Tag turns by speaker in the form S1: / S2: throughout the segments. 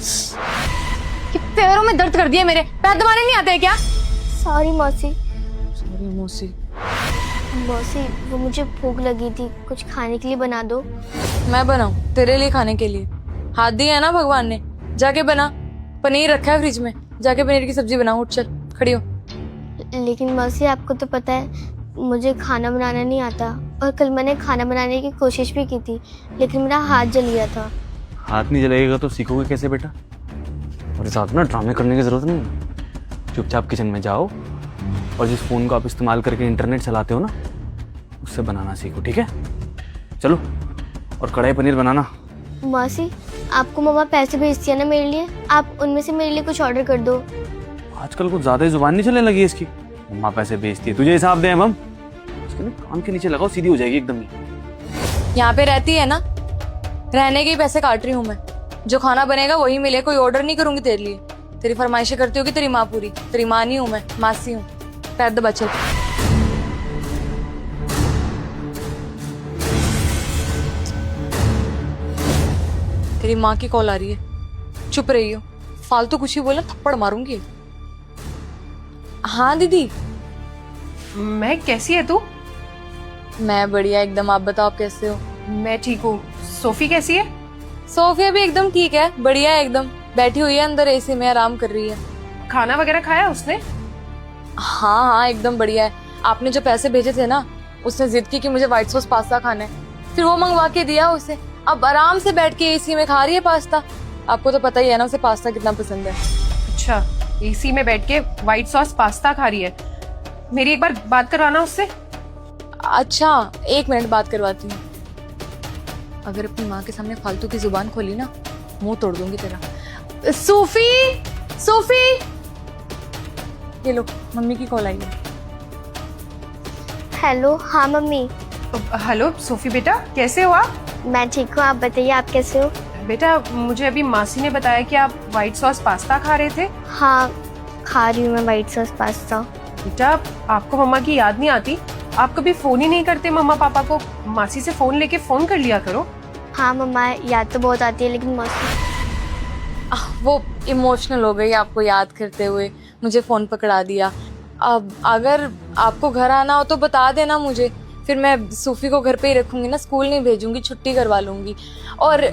S1: कि पैरों में दर्द कर दिया मेरे, पैर दबाने नहीं आते क्या?
S2: सॉरी मौसी।
S1: सॉरी मौसी।
S2: मौसी वो मुझे भूख लगी थी, कुछ खाने के लिए बना दो।
S1: मैं बनाऊं तेरे लिए खाने के लिए? हाथ दिया है ना भगवान ने, जाके बना। पनीर रखा है फ्रिज में, जाके पनीर की सब्जी बनाओ। उठ चल, खड़ी हो।
S2: लेकिन मौसी आपको तो पता है मुझे खाना बनाना नहीं आता, और कल मैंने खाना बनाने की कोशिश भी की थी लेकिन मेरा हाथ जल गया था।
S3: हाथ नहीं जलेगा तो सीखोगे कैसे बेटा? और साथ में ड्रामे करने की जरूरत नहीं है। चुपचाप किचन में जाओ और जिस फ़ोन को आप इस्तेमाल करके इंटरनेट चलाते हो ना, उससे बनाना सीखो, ठीक है? चलो, और कढ़ाई पनीर बनाना।
S2: मौसी आपको मम्मा पैसे भेजती है ना मेरे लिए, आप उनमें से मेरे लिए कुछ ऑर्डर कर दो।
S3: आजकल कुछ ज्यादा ही जुबान नहीं चलने लगी है इसकी। मम्मा पैसे भेजती है, तुझे हिसाब दे हम। इसके ना कान के नीचे लगाओ, सीधी हो जाएगी एकदम ही।
S1: यहाँ पे रहती है ना, रहने के ही पैसे काट रही हूँ मैं। जो खाना बनेगा वही मिले, कोई ऑर्डर नहीं करूंगी तेरे लिए। तेरी फरमाइशें करती होगी तेरी माँ पूरी। तेरी माँ नहीं हूँ मैं, मासी हूँ। पैर दबा चल। तेरी माँ की कॉल आ रही है, चुप रही हो। फालतू कुछ ही बोला थप्पड़ मारूंगी। हाँ दीदी।
S4: मैं कैसी है तू?
S1: मैं बढ़िया एकदम, आप बताओ आप कैसे हो?
S4: मैं ठीक हूँ। सोफी कैसी है?
S1: सोफिया भी एकदम ठीक है, बढ़िया है एकदम। बैठी हुई है अंदर एसी में, आराम कर रही है।
S4: खाना वगैरह खाया उसने?
S1: हाँ हाँ एकदम बढ़िया है। आपने जो पैसे भेजे थे ना, उसने जिद की कि मुझे व्हाइट सॉस पास्ता खाना है, फिर वो मंगवा के दिया उसे। अब आराम से बैठ के एसी में खा रही है पास्ता। आपको तो पता ही है ना उसे पास्ता कितना पसंद है।
S4: अच्छा, एसी में बैठ के व्हाइट सॉस पास्ता खा रही है। मेरी एक बार बात करवाना उससे।
S1: अच्छा, एक मिनट बात करवाती हूँ। अगर अपनी माँ के सामने फालतू की जुबान खोली ना, मुंह तोड़ दूंगी तेरा। सोफी, सोफी, ये लो मम्मी की कॉल आई है।
S2: हेलो। हाँ मम्मी।
S4: हेलो सोफी बेटा, कैसे हो आप?
S2: मैं ठीक हूँ, आप बताइए आप कैसे हो?
S4: बेटा मुझे अभी मासी ने बताया कि आप व्हाइट सॉस पास्ता खा रहे थे।
S2: हाँ खा रही हूँ मैं व्हाइट सॉस पास्ता।
S4: बेटा आपको मम्मा की याद नहीं आती? आप कभी फोन ही नहीं करते मम्मा पापा को। मासी से फोन लेके फोन कर लिया करो।
S2: हाँ मम्मा याद तो बहुत आती है लेकिन मौसी।
S1: वो इमोशनल हो गई आपको याद करते हुए, मुझे फोन पकड़ा दिया। अब अगर आपको घर आना हो तो बता देना मुझे, फिर मैं सूफी को घर पे ही रखूंगी ना, स्कूल नहीं भेजूंगी, छुट्टी करवा लूंगी। और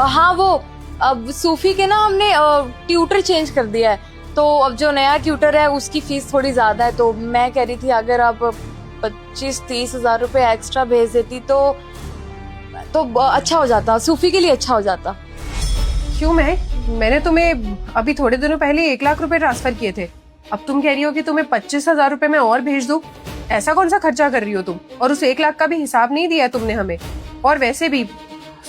S1: हाँ वो अब सूफी के ना हमने ट्यूटर चेंज कर दिया है, तो अब जो नया ट्यूटर है उसकी फीस थोड़ी ज्यादा है। तो मैं कह रही थी अगर आप 25-30 हजार रुपए एक्स्ट्रा भेज देती तो अच्छा हो जाता, सूफी के लिए अच्छा हो जाता।
S4: क्यों मैंने तुम्हें अभी थोड़े दिनों पहले 1 लाख रुपए ट्रांसफर किए थे। अब तुम कह रही हो कि तुम्हें 25,000 रुपए मैं और भेज दूं? ऐसा कौन सा खर्चा कर रही हो तुम? और उस 1 लाख का भी हिसाब नहीं दिया तुमने हमें। और वैसे भी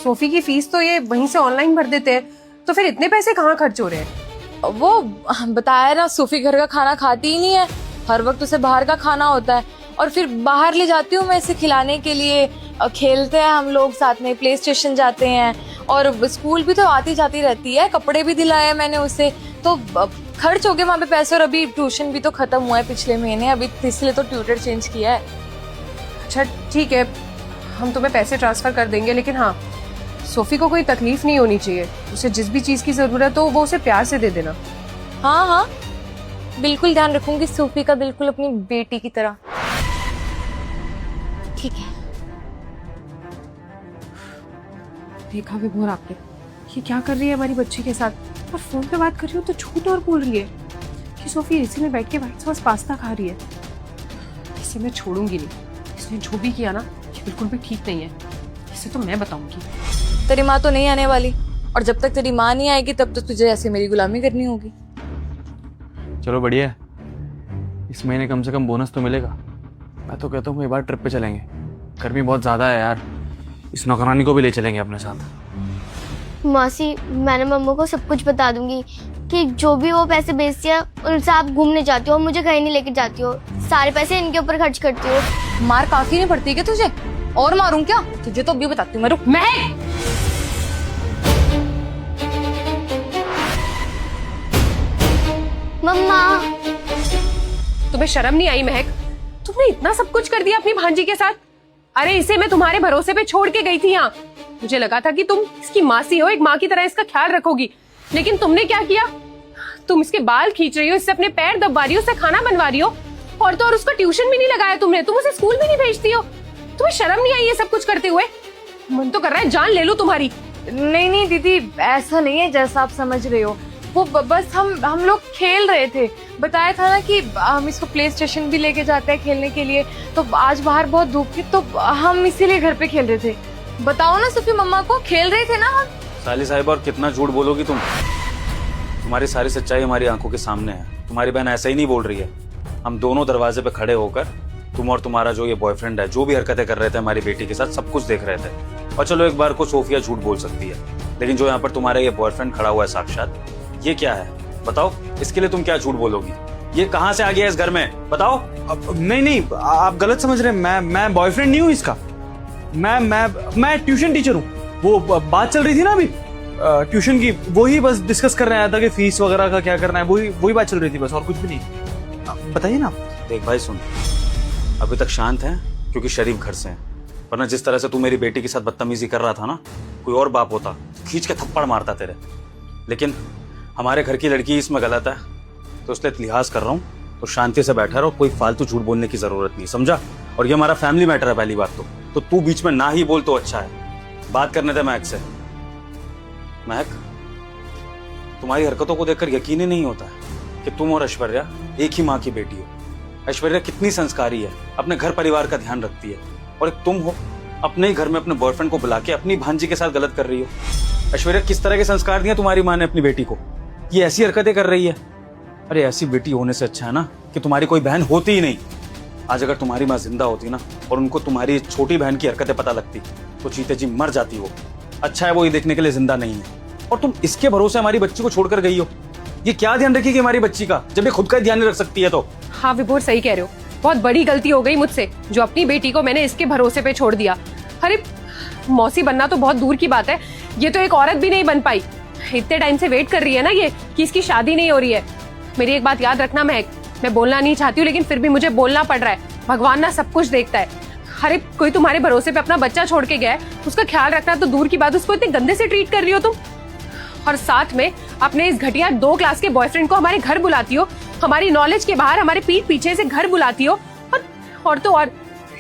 S4: सोफी की फीस तो ये वहीं से ऑनलाइन भर देते हैं, तो फिर इतने पैसे कहाँ खर्च हो रहे हैं?
S1: वो बताया ना, सूफी घर का खाना खाती ही नहीं है, हर वक्त उसे बाहर का खाना होता है। और फिर बाहर ले जाती हूँ मैं इसे खिलाने के लिए, खेलते हैं हम लोग साथ में, प्ले स्टेशन जाते हैं, और स्कूल भी तो आती जाती रहती है, कपड़े भी दिलाए मैंने उसे। तो खर्च हो गए वहाँ पे पैसे, और अभी ट्यूशन भी तो खत्म हुआ है पिछले महीने, अभी इसलिए तो ट्यूटर चेंज किया है।
S4: अच्छा ठीक है, हम तुम्हें पैसे ट्रांसफर कर देंगे, लेकिन हाँ सोफी को कोई तकलीफ नहीं होनी चाहिए। उसे जिस भी चीज की जरूरत हो वो उसे प्यार से दे देना।
S1: हाँ हाँ बिल्कुल ध्यान रखूंगी सूफी का, बिल्कुल अपनी बेटी की तरह। ठीक है।
S4: देखा विभोर आपने, ये क्या कर रही है हमारी बच्ची के साथ? और फोन पे बात कर रही हूँ तो झूठ और बोल रही है कि सोफी एसी में बैठ के व्हाइट सॉस पास्ता खा रही है। इसे मैं छोड़ूंगी नहीं। इसने जो भी किया ना, ये बिल्कुल भी ठीक नहीं है। इसे तो मैं बताऊंगी।
S1: तेरी माँ तो नहीं आने वाली, और जब तक तेरी माँ नहीं आएगी तब तक तुझे ऐसे मेरी गुलामी करनी होगी।
S3: चलो बढ़िया है, इस महीने कम से कम बोनस तो मिलेगा। मैं तो कहता हूँ एक बार ट्रिप पे चलेंगे। गर्मी बहुत ज़्यादा है यार, इस नौकरानी को भी ले चलेंगे अपने साथ।
S2: मौसी मैंने मम्मा को सब कुछ बता दूंगी कि जो भी वो पैसे भेजती है उनसे आप घूमने जाती हो, मुझे कहीं नहीं लेके जाती हो, सारे पैसे इनके ऊपर खर्च करती हो।
S1: मार काफी नहीं पड़ती क्या तुझे? और मारूं क्या तुझे? तो अभी बताती हूँ मैं, रुक।
S2: मम्मा
S4: तुम्हें शर्म नहीं आई महक? तुमने इतना सब कुछ कर दिया अपनी भांजी के साथ। अरे इसे मैं तुम्हारे भरोसे पे छोड़ के गई थी यहाँ। मुझे लगा था कि तुम इसकी मासी हो, एक माँ की तरह इसका ख्याल रखोगी, लेकिन तुमने क्या किया? तुम इसके बाल खींच रही हो, इससे अपने पैर दबा रही हो, उससे खाना बनवा रही हो, और तो और उसका ट्यूशन भी नहीं लगाया तुमने, तुम उसे स्कूल भी नहीं भेजती हो। तुम्हें शर्म नहीं आई ये सब कुछ करते हुए? मन तो कर रहा है जान ले लो तुम्हारी।
S1: नहीं नहीं दीदी, ऐसा नहीं है जैसा आप समझ रहे हो। वो बस हम लोग खेल रहे थे। बताया था ना कि हम इसको प्ले स्टेशन भी लेके जाते हैं खेलने के लिए, तो आज बाहर बहुत धूप थी तो हम इसीलिए घर पे खेल रहे थे। बताओ ना सूफी मम्मा को, खेल रहे थे ना हम।
S5: साली साहिबा, और कितना झूठ बोलोगी तुम? तुम्हारी सारी सच्चाई हमारी आंखों के सामने है। तुम्हारी बहन ऐसा ही नहीं बोल रही है। हम दोनों दरवाजे पे खड़े होकर तुम और तुम्हारा जो ये बॉयफ्रेंड है जो भी हरकतें कर रहे थे हमारी बेटी के साथ, सब कुछ देख रहे थे। और चलो एक बार को सोफिया झूठ बोल सकती है, लेकिन जो यहाँ पर तुम्हारा ये बॉयफ्रेंड खड़ा हुआ है साक्षात, ये क्या है बताओ? इसके लिए तुम क्या झूठ बोलोगी? ये कहाँ से आ गया इस घर में बताओ?
S3: नहीं, आप गलत समझ रहे हैं। मैं बॉयफ्रेंड नहीं हूँ इसका। मैं ट्यूशन टीचर हूँ। वो बात चल रही थी ना अभी ट्यूशन की, वही बस डिस्कस कर रहे था कि फीस वगैरह का क्या करना है, वही बात चल रही थी बस, और कुछ भी नहीं। बताइए ना।
S5: देख भाई सुन, अभी तक शांत है क्योंकि शरीफ घर से हैं, वरना जिस तरह से तू मेरी बेटी के साथ बदतमीजी कर रहा था ना, कोई और बाप होता तो खींच के थप्पड़ मारता तेरे। लेकिन हमारे घर की लड़की इसमें गलत है, तो इसलिए लिहाज कर रहा हूँ। तो शांति से बैठा रहो, कोई फालतू झूठ बोलने की जरूरत नहीं, समझा? और ये हमारा फैमिली मैटर है पहली बात तो तू बीच में ना ही बोल तो अच्छा है। बात करने दे महक से। महक, तुम्हारी हरकतों को देखकर यकीन ही नहीं होता है कि तुम और ऐश्वर्या एक ही माँ की बेटी हो। ऐश्वर्या कितनी संस्कारी है, अपने घर परिवार का ध्यान रखती है, और एक तुम हो अपने ही घर में अपने बॉयफ्रेंड को बुला के अपनी भांजी के साथ गलत कर रही हो। ऐश्वर्या, किस तरह के संस्कार दिए तुम्हारी माँ ने अपनी बेटी को? ये ऐसी हरकतें कर रही है। अरे ऐसी बेटी होने से अच्छा है ना कि तुम्हारी कोई बहन होती ही नहीं। आज अगर तुम्हारी माँ जिंदा होती ना और उनको तुम्हारी छोटी बहन की हरकतें पता लगती तो चीते जी मर जाती हो। अच्छा है वो ये देखने के लिए जिंदा नहीं है, और तुम इसके भरोसे हमारी बच्ची को छोड़कर गई हो। ये क्या ध्यान रखेगी हमारी बच्ची का, जब ये खुद का ध्यान नहीं रख सकती है तो?
S4: हाँ विभोर, सही कह रहे हो। बहुत बड़ी गलती हो गई मुझसे, जो अपनी बेटी को मैंने इसके भरोसे पे छोड़ दिया। अरे मौसी बनना तो बहुत दूर की बात है, ये तो एक औरत भी नहीं बन पाई। इतने टाइम से वेट कर रही है ना ये कि इसकी शादी नहीं हो रही है। मेरी एक बात याद रखना महक, मैं बोलना नहीं चाहती हूँ लेकिन फिर भी मुझे बोलना पड़ रहा है। भगवान ना सब कुछ देखता है। अरे कोई तुम्हारे भरोसे पे अपना बच्चा छोड़ के गया है, उसका ख्याल रखना तो दूर की बात, उसको इतने गंदे से ट्रीट कर रही हो तुम। और साथ में अपने इस घटिया 2 क्लास के बॉयफ्रेंड को हमारे घर बुलाती हो, हमारी नॉलेज के बाहर हमारे पीठ पीछे से घर बुलाती हो। और तो और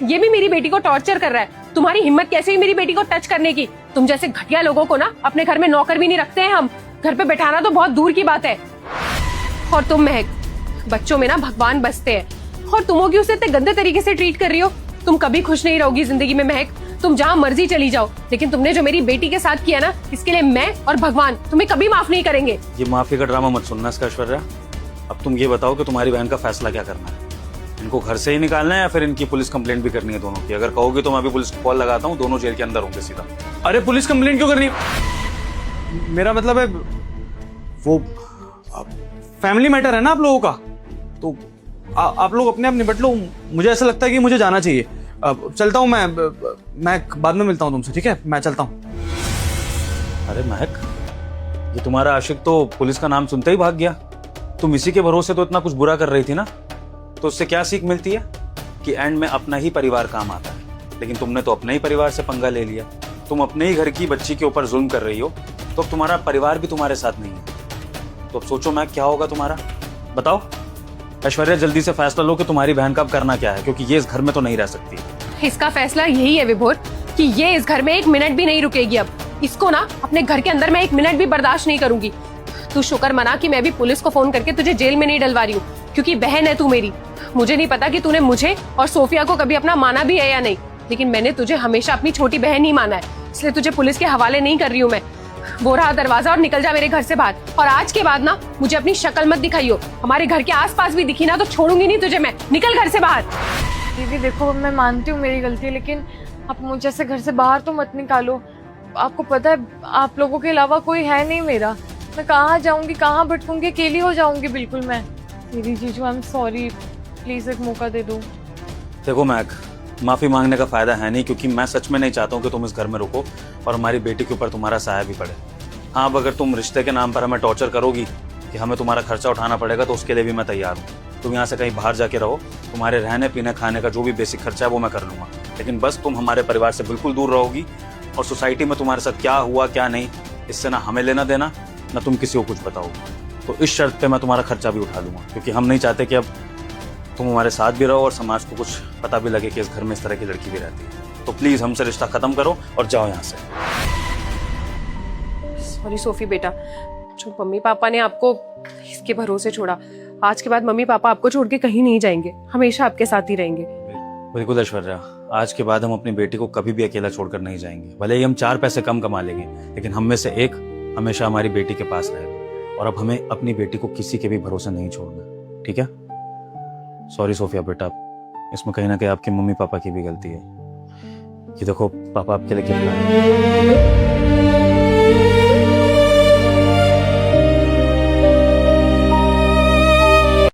S4: ये भी मेरी बेटी को टॉर्चर कर रहा है। तुम्हारी हिम्मत कैसे हुई मेरी बेटी को टच करने की? तुम जैसे घटिया लोगों को ना अपने घर में नौकर भी नहीं रखते हैं हम, घर पे बैठाना तो बहुत दूर की बात है। और तुम महक, बच्चों में ना भगवान बसते हैं, और तुम होगी उसे इतने गंदे तरीके से ट्रीट कर रही हो। तुम कभी खुश नहीं रहोगी जिंदगी में महक, तुम जहाँ मर्जी चली जाओ, लेकिन तुमने जो मेरी बेटी के साथ किया ना, इसके लिए मैं और भगवान तुम्हें कभी माफ नहीं करेंगे।
S5: ये माफी का ड्रामा मत सुनना इसका ऐश्वर्या। अब तुम ये बताओ कि तुम्हारी बहन का फैसला क्या करना है? इनको घर से ही निकालना है या फिर इनकी पुलिस कंप्लेंट भी करनी है दोनों की? अगर कहोगे तो मैं अभी पुलिस को कॉल लगाता हूँ, दोनों जेल के अंदर होंगे सीधा।
S3: अरे पुलिस कंप्लेंट क्यों करनी? मेरा मतलब है वो फैमिली मैटर है ना आप लोगों का, तो आप लोग अपने आप निपट लो। मुझे ऐसा लगता है कि मुझे जाना चाहिए। चलता हूँ मैं बाद में मिलता हूँ तुमसे, ठीक है? मैं चलता हूँ।
S5: अरे महक, ये तुम्हारा आशिक तो पुलिस का नाम सुनते ही भाग गया। तुम इसी के भरोसे तो इतना कुछ बुरा कर रही थी ना, तो उससे क्या सीख मिलती है कि एंड में अपना ही परिवार काम आता है। लेकिन तुमने तो अपने ही परिवार से पंगा ले लिया। तुम अपने ही घर की बच्ची के ऊपर जुल्म कर रही हो, तो अब तुम्हारा परिवार भी तुम्हारे साथ नहीं है। तो अब सोचो मैं क्या होगा तुम्हारा, बताओ? ऐश्वर्या, जल्दी से फैसला लो कि तुम्हारी बहन का अब करना क्या है, क्योंकि ये इस घर में तो नहीं रह सकती।
S4: इसका फैसला यही है विभोर कि ये इस घर में 1 मिनट भी नहीं रुकेगी। अब इसको ना अपने घर के अंदर मैं 1 मिनट भी बर्दाश्त नहीं करूंगी। तू शुक्र मना कि मैं भी पुलिस को फोन करके तुझे जेल में नहीं डलवा रही हूँ, क्योंकि बहन है तू मेरी। मुझे नहीं पता कि तूने मुझे और सोफिया को कभी अपना माना भी है या नहीं, लेकिन मैंने तुझे हमेशा अपनी छोटी बहन ही माना है, इसलिए तुझे पुलिस के हवाले नहीं कर रही हूँ मैं। वो रहा दरवाजा और निकल जा मेरे घर से बाहर। और आज के बाद ना मुझे अपनी शक्ल मत दिखाइयो, हमारे घर के आसपास भी दिखी ना तो छोड़ूंगी नहीं तुझे मैं। निकल घर से बाहर।
S1: दीदी देखो, मैं मानती हूँ मेरी गलती है, लेकिन आप मुझे ऐसे घर से बाहर तो मत निकालो। आपको पता है आप लोगों के अलावा कोई है नहीं मेरा। मैं कहाँ जाऊंगी, कहाँ भटकूंगी, अकेली हो जाऊंगी बिल्कुल मैं। दीदी जीजू, आई एम सॉरी, प्लीज एक मौका दे दो।
S5: देखो महक, माफी मांगने का फायदा है नहीं, क्योंकि मैं सच में नहीं चाहता हूँ कि तुम इस घर में रुको और हमारी बेटी के ऊपर तुम्हारा साया भी पड़े। हाँ, अब अगर तुम रिश्ते के नाम पर हमें टॉर्चर करोगी कि हमें तुम्हारा खर्चा उठाना पड़ेगा, तो उसके लिए भी मैं तैयार हूँ। तुम यहाँ से कहीं बाहर जाके रहो, तुम्हारे रहने पीने खाने का जो भी बेसिक खर्चा है वो मैं कर लूंगा, लेकिन बस तुम हमारे परिवार से बिल्कुल दूर रहोगी। और सोसाइटी में तुम्हारे साथ क्या हुआ क्या नहीं, इससे ना हमें लेना देना ना तुम किसी को कुछ बताओगे। तो इस शर्त पे मैं तुम्हारा खर्चा भी उठा लूंगा, क्योंकि हम नहीं चाहते कि अब तुम हमारे साथ भी रहो और समाज को कुछ पता भी लगे कि इस घर में इस तरह की लड़की भी रहती है। तो प्लीज हमसे रिश्ता खत्म करो और जाओ यहाँ से।
S4: सॉरी सोफी बेटा, जो मम्मी पापा ने आपको इसके भरोसे छोड़ा, आज के बाद मम्मी पापा आपको छोड़ के कहीं नहीं जाएंगे, हमेशा आपके साथ ही रहेंगे।
S5: बिल्कुल ऐश्वर्या, आज के बाद हम अपनी बेटी को कभी भी अकेला छोड़कर नहीं जाएंगे। भले ही हम 4 पैसे कम कमा लेंगे, लेकिन हम में से एक हमेशा हमारी बेटी के पास रहेगा। और अब हमें अपनी बेटी को किसी के भी भरोसे नहीं छोड़ना, ठीक है? सॉरी सोफिया बेटा, इसमें कहीं ना कहीं आपके मम्मी पापा की भी गलती है। ये देखो पापा आपके लिए क्या